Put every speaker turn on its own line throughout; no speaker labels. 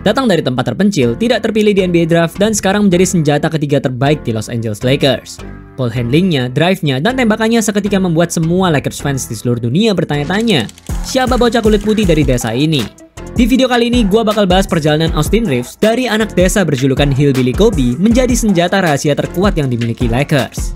Datang dari tempat terpencil, tidak terpilih di NBA Draft, dan sekarang menjadi senjata ketiga terbaik di Los Angeles Lakers. Ball handlingnya, drive-nya, dan tembakannya seketika membuat semua Lakers fans di seluruh dunia bertanya-tanya, siapa bocah kulit putih dari desa ini? Di video kali ini, gue bakal bahas perjalanan Austin Reaves dari anak desa berjulukan Hillbilly Kobe menjadi senjata rahasia terkuat yang dimiliki Lakers.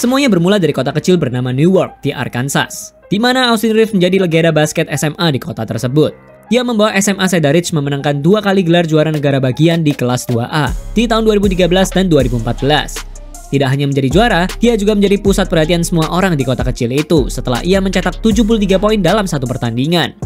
Semuanya bermula dari kota kecil bernama Newark di Arkansas, di mana Austin Reaves menjadi legenda basket SMA di kota tersebut. Dia membawa SMA Cedar Ridge memenangkan 2 kali gelar juara negara bagian di kelas 2A di tahun 2013 dan 2014. Tidak hanya menjadi juara, dia juga menjadi pusat perhatian semua orang di kota kecil itu setelah ia mencetak 73 poin dalam satu pertandingan.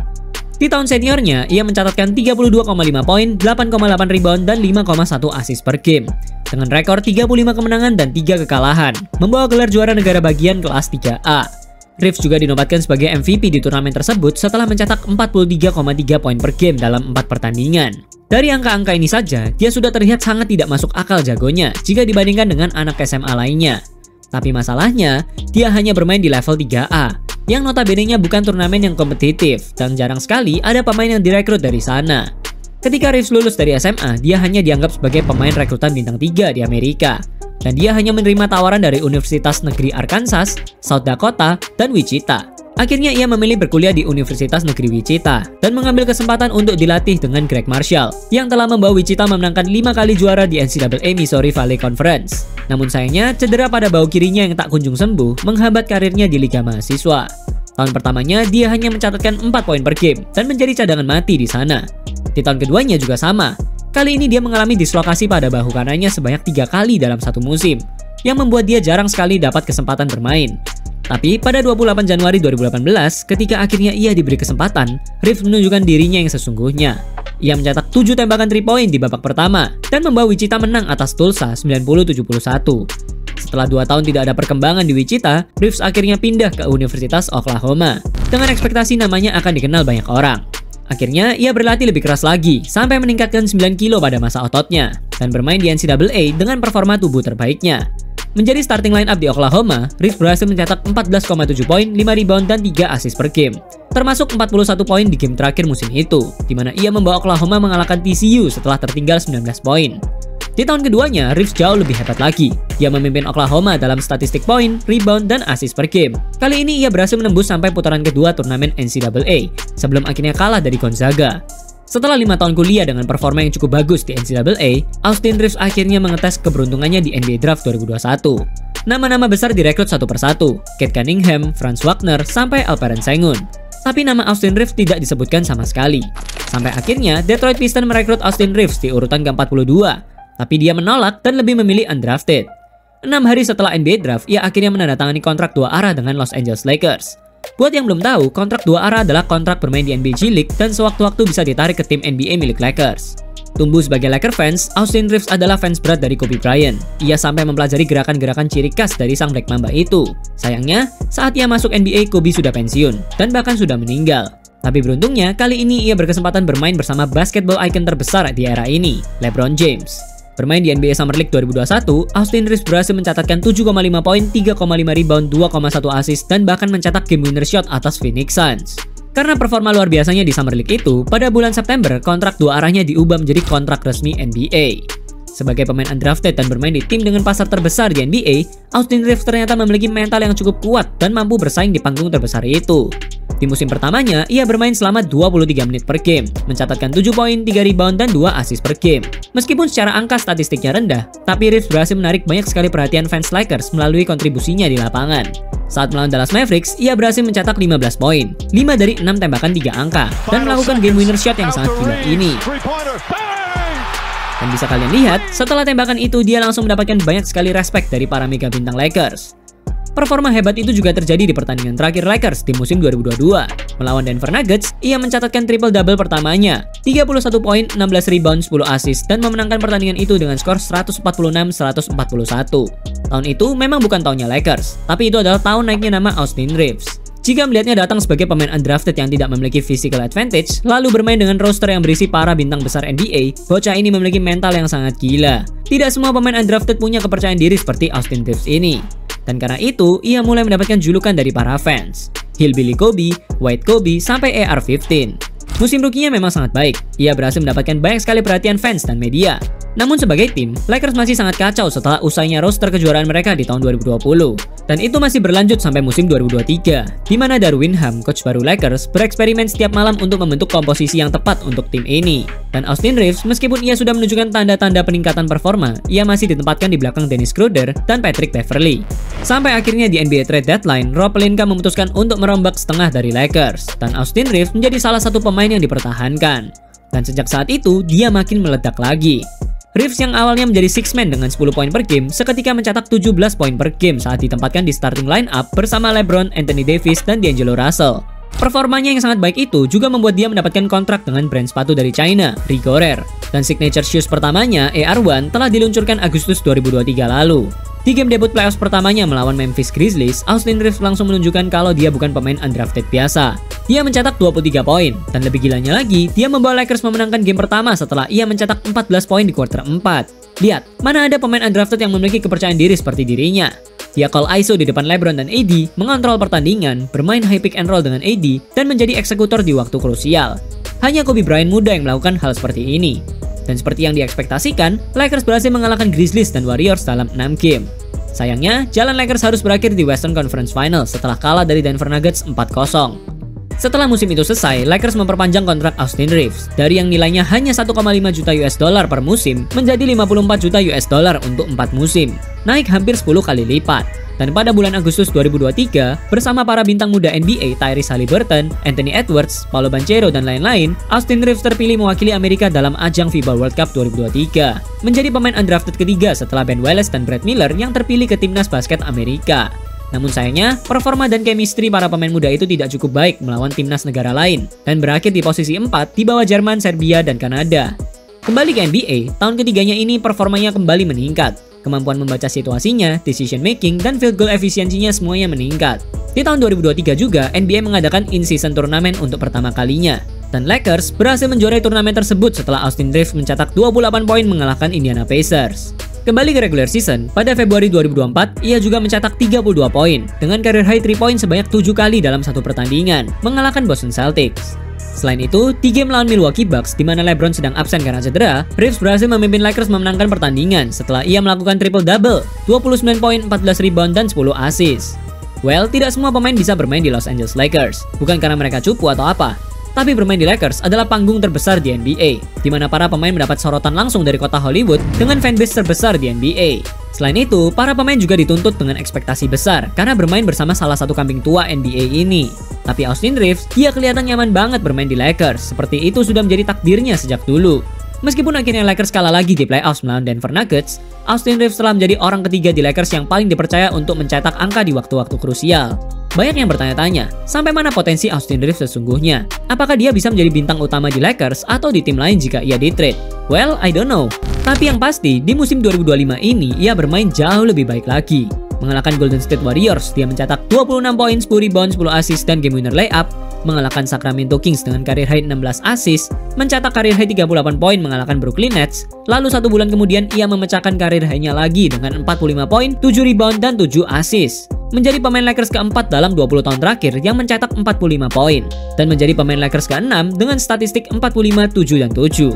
Di tahun seniornya, ia mencatatkan 32,5 poin, 8,8 rebound, dan 5,1 assist per game. Dengan rekor 35 kemenangan dan 3 kekalahan, membawa gelar juara negara bagian kelas 3A. Reaves juga dinobatkan sebagai MVP di turnamen tersebut setelah mencetak 43,3 poin per game dalam 4 pertandingan. Dari angka-angka ini saja, dia sudah terlihat sangat tidak masuk akal jagonya jika dibandingkan dengan anak SMA lainnya. Tapi masalahnya, dia hanya bermain di level 3A, yang notabene-nya bukan turnamen yang kompetitif, dan jarang sekali ada pemain yang direkrut dari sana. Ketika Reaves lulus dari SMA, dia hanya dianggap sebagai pemain rekrutan bintang 3 di Amerika. Dan dia hanya menerima tawaran dari Universitas Negeri Arkansas, South Dakota, dan Wichita. Akhirnya ia memilih berkuliah di Universitas Negeri Wichita dan mengambil kesempatan untuk dilatih dengan Greg Marshall yang telah membawa Wichita memenangkan 5 kali juara di NCAA Missouri Valley Conference. Namun sayangnya, cedera pada bahu kirinya yang tak kunjung sembuh menghambat karirnya di Liga Mahasiswa. Tahun pertamanya, dia hanya mencatatkan 4 poin per game dan menjadi cadangan mati di sana. Di tahun keduanya juga sama. Kali ini dia mengalami dislokasi pada bahu kanannya sebanyak 3 kali dalam satu musim, yang membuat dia jarang sekali dapat kesempatan bermain. Tapi pada 28 Januari 2018, ketika akhirnya ia diberi kesempatan, Reaves menunjukkan dirinya yang sesungguhnya. Ia mencetak 7 tembakan 3 poin di babak pertama dan membawa Wichita menang atas Tulsa 90-71. Setelah 2 tahun tidak ada perkembangan di Wichita, Reaves akhirnya pindah ke Universitas Oklahoma dengan ekspektasi namanya akan dikenal banyak orang. Akhirnya, ia berlatih lebih keras lagi sampai meningkatkan 9 kilo pada masa ototnya dan bermain di NCAA dengan performa tubuh terbaiknya. Menjadi starting line up di Oklahoma, Reaves berhasil mencetak 14,7 poin, 5 rebound, dan 3 assist per game. Termasuk 41 poin di game terakhir musim itu, di mana ia membawa Oklahoma mengalahkan TCU setelah tertinggal 19 poin. Di tahun keduanya, Reaves jauh lebih hebat lagi. Dia memimpin Oklahoma dalam statistik poin, rebound, dan assist per game. Kali ini ia berhasil menembus sampai putaran kedua turnamen NCAA, sebelum akhirnya kalah dari Gonzaga. Setelah 5 tahun kuliah dengan performa yang cukup bagus di NCAA, Austin Reaves akhirnya mengetes keberuntungannya di NBA Draft 2021. Nama-nama besar direkrut satu persatu, Cade Cunningham, Franz Wagner, sampai Alperen Sengun. Tapi nama Austin Reaves tidak disebutkan sama sekali. Sampai akhirnya, Detroit Pistons merekrut Austin Reaves di urutan ke-42. Tapi dia menolak dan lebih memilih undrafted. 6 hari setelah NBA Draft, ia akhirnya menandatangani kontrak 2 arah dengan Los Angeles Lakers. Buat yang belum tahu, kontrak 2 arah adalah kontrak bermain di NBA G League dan sewaktu-waktu bisa ditarik ke tim NBA milik Lakers. Tumbuh sebagai Lakers fans, Austin Reaves adalah fans berat dari Kobe Bryant. Ia sampai mempelajari gerakan-gerakan ciri khas dari sang Black Mamba itu. Sayangnya, saat ia masuk NBA, Kobe sudah pensiun dan bahkan sudah meninggal. Tapi beruntungnya, kali ini ia berkesempatan bermain bersama basketball icon terbesar di era ini, LeBron James. Bermain di NBA Summer League 2021, Austin Reaves berhasil mencatatkan 7,5 poin, 3,5 rebound, 2,1 assist, dan bahkan mencetak game winner shot atas Phoenix Suns. Karena performa luar biasanya di Summer League itu, pada bulan September, kontrak 2 arahnya diubah menjadi kontrak resmi NBA. Sebagai pemain undrafted dan bermain di tim dengan pasar terbesar di NBA, Austin Reaves ternyata memiliki mental yang cukup kuat dan mampu bersaing di panggung terbesar itu. Di musim pertamanya, ia bermain selama 23 menit per game, mencatatkan 7 poin, 3 rebound, dan 2 assist per game. Meskipun secara angka statistiknya rendah, tapi Reaves berhasil menarik banyak sekali perhatian fans Lakers melalui kontribusinya di lapangan. Saat melawan Dallas Mavericks, ia berhasil mencetak 15 poin, 5 dari 6 tembakan 3 angka, dan melakukan game winner shot yang sangat gila ini. Dan bisa kalian lihat, setelah tembakan itu dia langsung mendapatkan banyak sekali respect dari para mega bintang Lakers. Performa hebat itu juga terjadi di pertandingan terakhir Lakers di musim 2022. Melawan Denver Nuggets, ia mencatatkan triple-double pertamanya, 31 poin, 16 rebound, 10 assist, dan memenangkan pertandingan itu dengan skor 146-141. Tahun itu memang bukan tahunnya Lakers, tapi itu adalah tahun naiknya nama Austin Reaves. Jika melihatnya datang sebagai pemain undrafted yang tidak memiliki physical advantage, lalu bermain dengan roster yang berisi para bintang besar NBA, bocah ini memiliki mental yang sangat gila. Tidak semua pemain undrafted punya kepercayaan diri seperti Austin Reaves ini. Dan karena itu, ia mulai mendapatkan julukan dari para fans. Hillbilly Kobe, White Kobe, sampai AR-15. Musim rookie-nya memang sangat baik. Ia berhasil mendapatkan banyak sekali perhatian fans dan media. Namun sebagai tim, Lakers masih sangat kacau setelah usainya roster kejuaraan mereka di tahun 2020. Dan itu masih berlanjut sampai musim 2023, di mana Darwin Ham, coach baru Lakers, bereksperimen setiap malam untuk membentuk komposisi yang tepat untuk tim ini. Dan Austin Reeves, meskipun ia sudah menunjukkan tanda-tanda peningkatan performa, ia masih ditempatkan di belakang Dennis Schroeder dan Patrick Beverley. Sampai akhirnya di NBA trade deadline, Rob Pelinka memutuskan untuk merombak setengah dari Lakers, dan Austin Reeves menjadi salah satu pemain yang dipertahankan. Dan sejak saat itu, dia makin meledak lagi. Reeves yang awalnya menjadi six man dengan 10 poin per game, seketika mencetak 17 poin per game saat ditempatkan di starting lineup bersama LeBron, Anthony Davis, dan D'Angelo Russell. Performanya yang sangat baik itu juga membuat dia mendapatkan kontrak dengan brand sepatu dari China, Rigorer. Dan signature shoes pertamanya, AR1, telah diluncurkan Agustus 2023 lalu. Di game debut playoffs pertamanya melawan Memphis Grizzlies, Austin Reeves langsung menunjukkan kalau dia bukan pemain undrafted biasa. Dia mencetak 23 poin, dan lebih gilanya lagi, dia membawa Lakers memenangkan game pertama setelah ia mencetak 14 poin di kuarter 4. Lihat, mana ada pemain undrafted yang memiliki kepercayaan diri seperti dirinya. Dia call ISO di depan LeBron dan AD, mengontrol pertandingan, bermain high pick and roll dengan AD, dan menjadi eksekutor di waktu krusial. Hanya Kobe Bryant muda yang melakukan hal seperti ini. Dan seperti yang diekspektasikan, Lakers berhasil mengalahkan Grizzlies dan Warriors dalam 6 game. Sayangnya, jalan Lakers harus berakhir di Western Conference Finals setelah kalah dari Denver Nuggets 4-0. Setelah musim itu selesai, Lakers memperpanjang kontrak Austin Reeves dari yang nilainya hanya 1,5 juta US dollar per musim menjadi 54 juta US dollar untuk 4 musim, naik hampir 10 kali lipat. Dan pada bulan Agustus 2023, bersama para bintang muda NBA Tyrese Haliburton, Anthony Edwards, Paolo Banchero, dan lain-lain, Austin Reeves terpilih mewakili Amerika dalam ajang FIBA World Cup 2023, menjadi pemain undrafted ketiga setelah Ben Wallace dan Brad Miller yang terpilih ke timnas basket Amerika. Namun sayangnya, performa dan chemistry para pemain muda itu tidak cukup baik melawan timnas negara lain, dan berakhir di posisi 4 di bawah Jerman, Serbia, dan Kanada. Kembali ke NBA, tahun ketiganya ini performanya kembali meningkat. Kemampuan membaca situasinya, decision making, dan field goal efisiensinya semuanya meningkat. Di tahun 2023 juga, NBA mengadakan in-season turnamen untuk pertama kalinya. Dan Lakers berhasil menjuarai turnamen tersebut setelah Austin Reeves mencetak 28 poin mengalahkan Indiana Pacers. Kembali ke regular season, pada Februari 2024, ia juga mencetak 32 poin, dengan career high 3 point sebanyak 7 kali dalam satu pertandingan, mengalahkan Boston Celtics. Selain itu, di game lawan Milwaukee Bucks di mana LeBron sedang absen karena cedera, Reeves berhasil memimpin Lakers memenangkan pertandingan setelah ia melakukan triple-double, 29 poin, 14 rebound, dan 10 assist. Well, tidak semua pemain bisa bermain di Los Angeles Lakers, bukan karena mereka cupu atau apa. Tapi bermain di Lakers adalah panggung terbesar di NBA, di mana para pemain mendapat sorotan langsung dari kota Hollywood dengan fanbase terbesar di NBA. Selain itu, para pemain juga dituntut dengan ekspektasi besar karena bermain bersama salah satu kambing tua NBA ini. Tapi Austin Reeves, dia kelihatan nyaman banget bermain di Lakers, seperti itu sudah menjadi takdirnya sejak dulu. Meskipun akhirnya Lakers kalah lagi di playoffs melawan Denver Nuggets, Austin Reeves telah menjadi orang ketiga di Lakers yang paling dipercaya untuk mencetak angka di waktu-waktu krusial. Banyak yang bertanya-tanya, sampai mana potensi Austin Reeves sesungguhnya? Apakah dia bisa menjadi bintang utama di Lakers atau di tim lain jika ia di-trade? Well, I don't know. Tapi yang pasti, di musim 2025 ini, ia bermain jauh lebih baik lagi. Mengalahkan Golden State Warriors, dia mencetak 26 poin, 10 rebound, 10 assist, dan game winner layup. Mengalahkan Sacramento Kings dengan karir high 16 assist, mencetak karir high 38 poin mengalahkan Brooklyn Nets, lalu 1 bulan kemudian ia memecahkan karir high-nya lagi dengan 45 poin, 7 rebound, dan 7 assist. Menjadi pemain Lakers keempat dalam 20 tahun terakhir yang mencetak 45 poin, dan menjadi pemain Lakers ke-6 dengan statistik 45, 7, dan 7.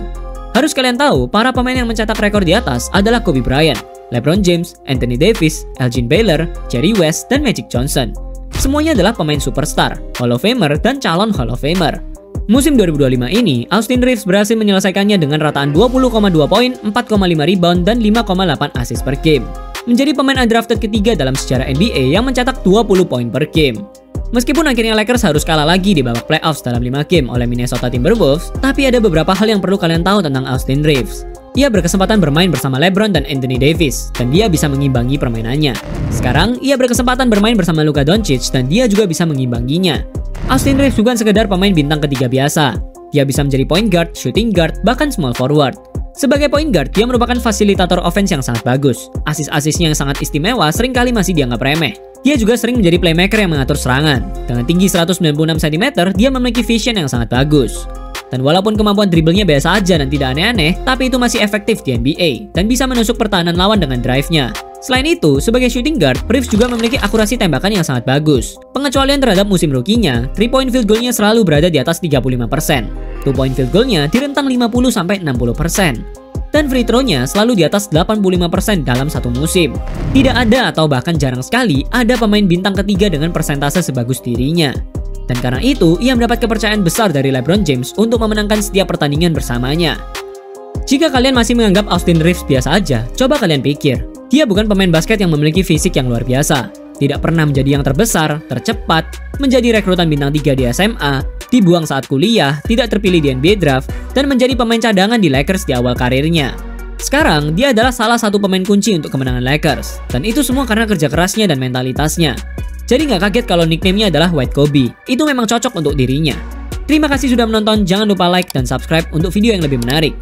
Harus kalian tahu, para pemain yang mencetak rekor di atas adalah Kobe Bryant, LeBron James, Anthony Davis, Elgin Baylor, Jerry West, dan Magic Johnson. Semuanya adalah pemain superstar, Hall of Famer, dan calon Hall of Famer. Musim 2025 ini, Austin Reeves berhasil menyelesaikannya dengan rataan 20,2 poin, 4,5 rebound, dan 5,8 assist per game. Menjadi pemain undrafted ketiga dalam sejarah NBA yang mencetak 20 poin per game. Meskipun akhirnya Lakers harus kalah lagi di babak playoffs dalam 5 game oleh Minnesota Timberwolves, tapi ada beberapa hal yang perlu kalian tahu tentang Austin Reeves. Ia berkesempatan bermain bersama LeBron dan Anthony Davis, dan dia bisa mengimbangi permainannya. Sekarang, ia berkesempatan bermain bersama Luka Doncic, dan dia juga bisa mengimbanginya. Austin Reeves bukan sekedar pemain bintang ketiga biasa. Dia bisa menjadi point guard, shooting guard, bahkan small forward. Sebagai point guard, dia merupakan fasilitator offense yang sangat bagus. Asis-asisnya yang sangat istimewa seringkali masih dianggap remeh. Dia juga sering menjadi playmaker yang mengatur serangan. Dengan tinggi 196 cm, dia memiliki vision yang sangat bagus. Dan walaupun kemampuan dribblenya biasa aja dan tidak aneh-aneh, tapi itu masih efektif di NBA dan bisa menusuk pertahanan lawan dengan drive-nya. Selain itu, sebagai shooting guard, Reeves juga memiliki akurasi tembakan yang sangat bagus. Pengecualian terhadap musim rookie-nya, 3-point field goal-nya selalu berada di atas 35%. 2-point field goal-nya di rentang 50-60%. Dan free throw-nya selalu di atas 85% dalam satu musim. Tidak ada atau bahkan jarang sekali ada pemain bintang ketiga dengan persentase sebagus dirinya. Dan karena itu, ia mendapat kepercayaan besar dari LeBron James untuk memenangkan setiap pertandingan bersamanya. Jika kalian masih menganggap Austin Reeves biasa aja, coba kalian pikir. Dia bukan pemain basket yang memiliki fisik yang luar biasa. Tidak pernah menjadi yang terbesar, tercepat, menjadi rekrutan bintang 3 di SMA, dibuang saat kuliah, tidak terpilih di NBA Draft, dan menjadi pemain cadangan di Lakers di awal karirnya. Sekarang, dia adalah salah satu pemain kunci untuk kemenangan Lakers. Dan itu semua karena kerja kerasnya dan mentalitasnya. Jadi nggak kaget kalau nickname-nya adalah White Kobe. Itu memang cocok untuk dirinya. Terima kasih sudah menonton, jangan lupa like dan subscribe untuk video yang lebih menarik.